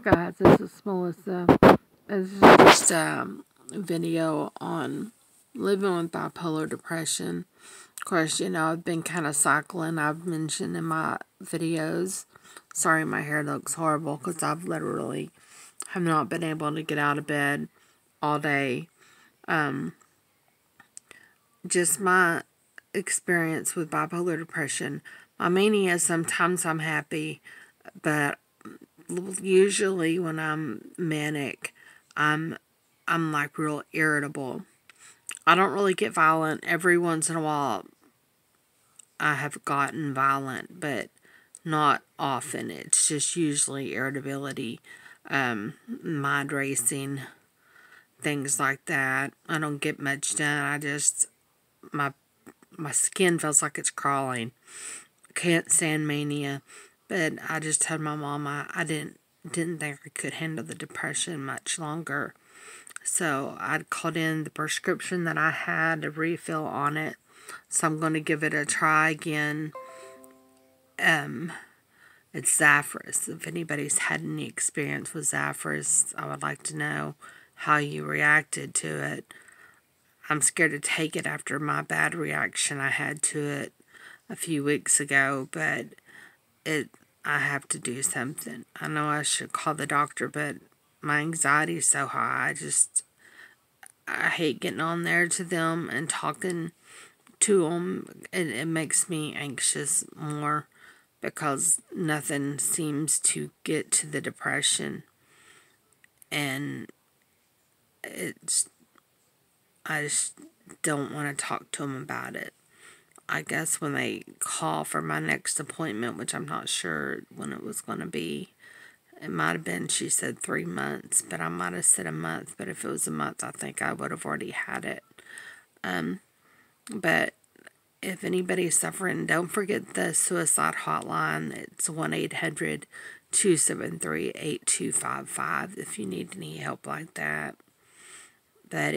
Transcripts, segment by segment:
guys, this is Melissa. This is just a video on living with bipolar depression. Of course, I've been kind of cycling. I've mentioned in my videos. Sorry, my hair looks horrible because I've literally have not been able to get out of bed all day. Just my experience with bipolar depression. My mania, sometimes I'm happy, but usually when I'm manic, I'm like real irritable. I don't really get violent. Every once in a while I have gotten violent, but not often. It's just usually irritability, mind racing, things like that. I don't get much done. I just my skin feels like it's crawling. Can't stand mania. But I just told my mom I didn't think I could handle the depression much longer. So I called in the prescription that I had, a refill on it. So I'm going to give it a try again. It's Zafras. If anybody's had any experience with Zafras, I would like to know how you reacted to it. I'm scared to take it after my bad reaction I had to it a few weeks ago, but I have to do something. I know I should call the doctor, but my anxiety is so high. I hate getting on there to them and talking to them. It makes me anxious more because nothing seems to get to the depression. And I just don't want to talk to them about it. I guess when they call for my next appointment, which I'm not sure when it was going to be, it might have been, she said 3 months, but I might have said a month. But if it was a month, I think I would have already had it. But if anybody's suffering, don't forget the suicide hotline. It's 1-800-273-8255 if you need any help like that. But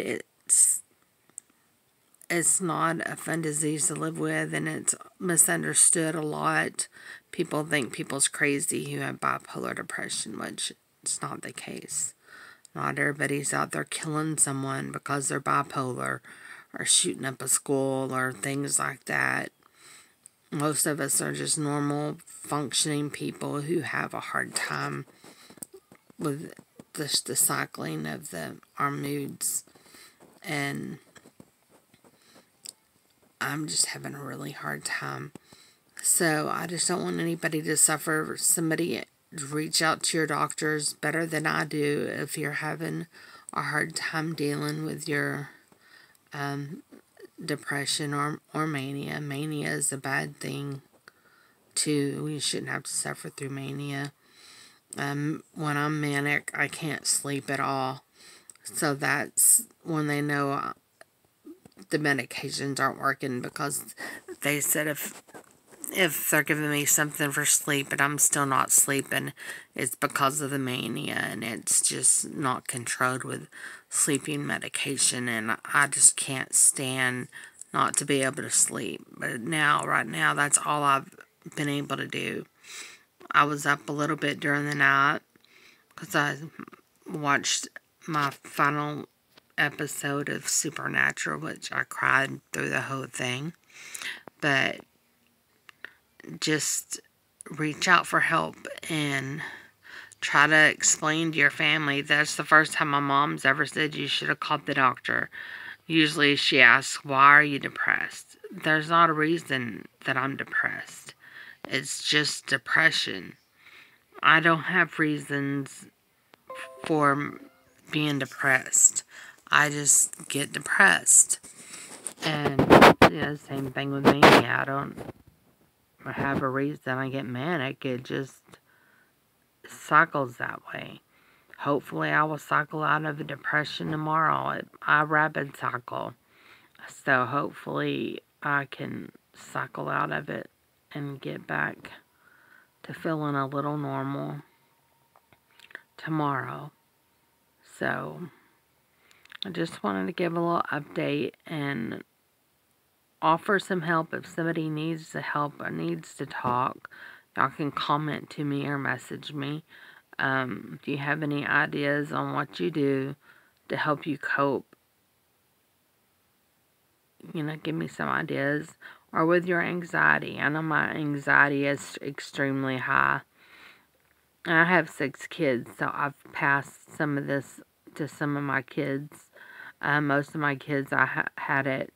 it's not a fun disease to live with, and it's misunderstood a lot. People think people's crazy who have bipolar depression, which it's not the case. Not everybody's out there killing someone because they're bipolar or shooting up a school or things like that. Most of us are just normal, functioning people who have a hard time with the cycling of our moods. And I'm just having a really hard time. So I just don't want anybody to suffer. Somebody reach out to your doctors better than I do if you're having a hard time dealing with your depression or mania. Mania is a bad thing too. You shouldn't have to suffer through mania. When I'm manic, I can't sleep at all. So that's when they know the medications aren't working, because they said if they're giving me something for sleep and I'm still not sleeping, it's because of the mania, and it's just not controlled with sleeping medication, and I just can't stand not to be able to sleep. But right now, that's all I've been able to do. I was up a little bit during the night because I watched my final episode of Supernatural, which I cried through the whole thing. But just reach out for help and try to explain to your family. That's the first time my mom's ever said you should have called the doctor. Usually she asks, why are you depressed? There's not a reason that I'm depressed. It's just depression. I don't have reasons for being depressed. I just get depressed. And same thing with me. I don't have a reason I get manic. It just cycles that way. Hopefully I will cycle out of the depression tomorrow. I rapid cycle. So hopefully I can cycle out of it and get back to feeling a little normal tomorrow. So I just wanted to give a little update and offer some help. If somebody needs the help or needs to talk, y'all can comment to me or message me. Do you have any ideas on what you do to help you cope? Give me some ideas. Or with your anxiety. I know my anxiety is extremely high. I have 6 kids, so I've passed some of this to some of my kids. Most of my kids, I had it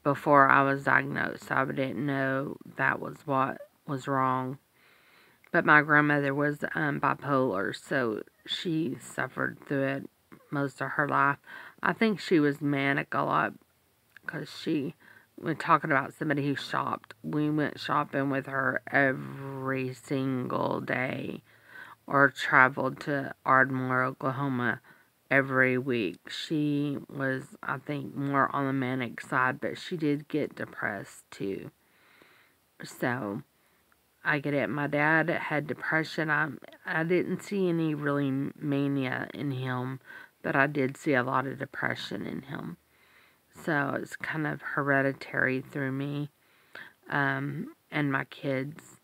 before I was diagnosed, so I didn't know that was what was wrong. But my grandmother was bipolar, so she suffered through it most of her life. I think she was manic a lot because when talking about somebody who shopped, we went shopping with her every single day, or traveled to Ardmore, Oklahoma every week. She was, I think, more on the manic side, but she did get depressed too. So, I get it. My dad had depression. I didn't see any really mania in him, but I did see a lot of depression in him. So, it's kind of hereditary through me and my kids.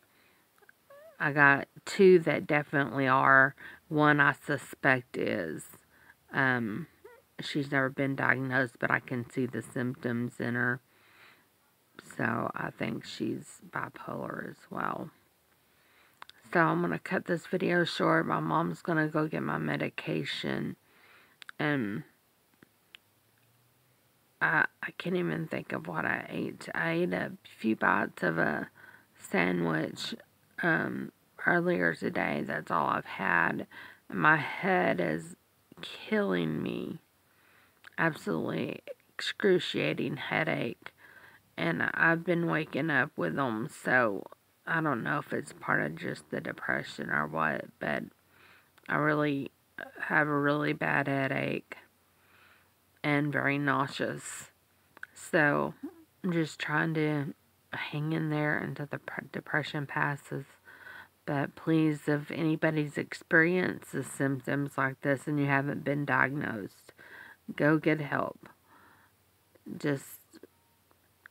I got 2 that definitely are. One I suspect is. She's never been diagnosed, but I can see the symptoms in her. So I think she's bipolar as well. So I'm going to cut this video short. My mom's going to go get my medication. And I can't even think of what I ate. I ate a few bites of a sandwich earlier today. That's all I've had. And my head is killing me. Absolutely excruciating headache. And I've been waking up with them, so I don't know if it's part of just the depression or what, but I really have a really bad headache and very nauseous. So I'm just trying to hang in there until the depression passes. But please, if anybody's experienced the symptoms like this and you haven't been diagnosed, go get help. Just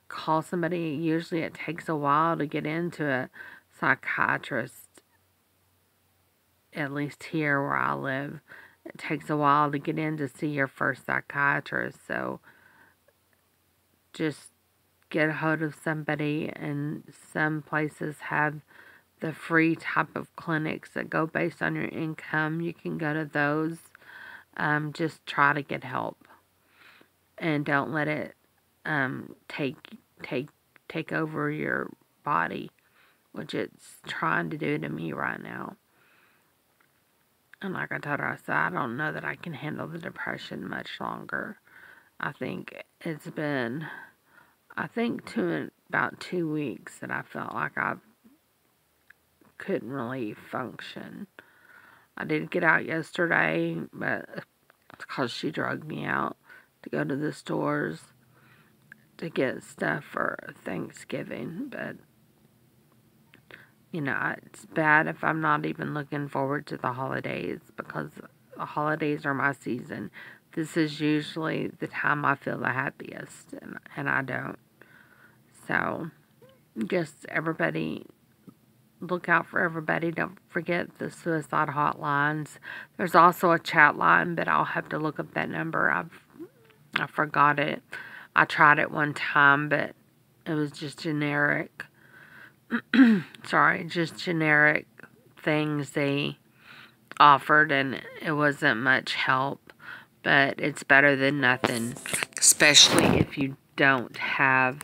call somebody. Usually it takes a while to get into a psychiatrist, at least here where I live. It takes a while to get in to see your first psychiatrist, so just get a hold of somebody, and some places have the free type of clinics that go based on your income. You can go to those. Just try to get help, and don't let it take over your body, which it's trying to do to me right now. And like I told her, I said, I don't know that I can handle the depression much longer. I think it's been, about 2 weeks that I felt like I couldn't really function. I did get out yesterday, but it's because she drugged me out to go to the stores to get stuff for Thanksgiving, but it's bad if I'm not even looking forward to the holidays, because the holidays are my season. This is usually the time I feel the happiest, and I don't. So, just everybody, look out for everybody. Don't forget the suicide hotlines. There's also a chat line, but I'll have to look up that number. I forgot it. I tried it one time, but it was just generic. Just generic things they offered, and it wasn't much help. But it's better than nothing, especially if you don't have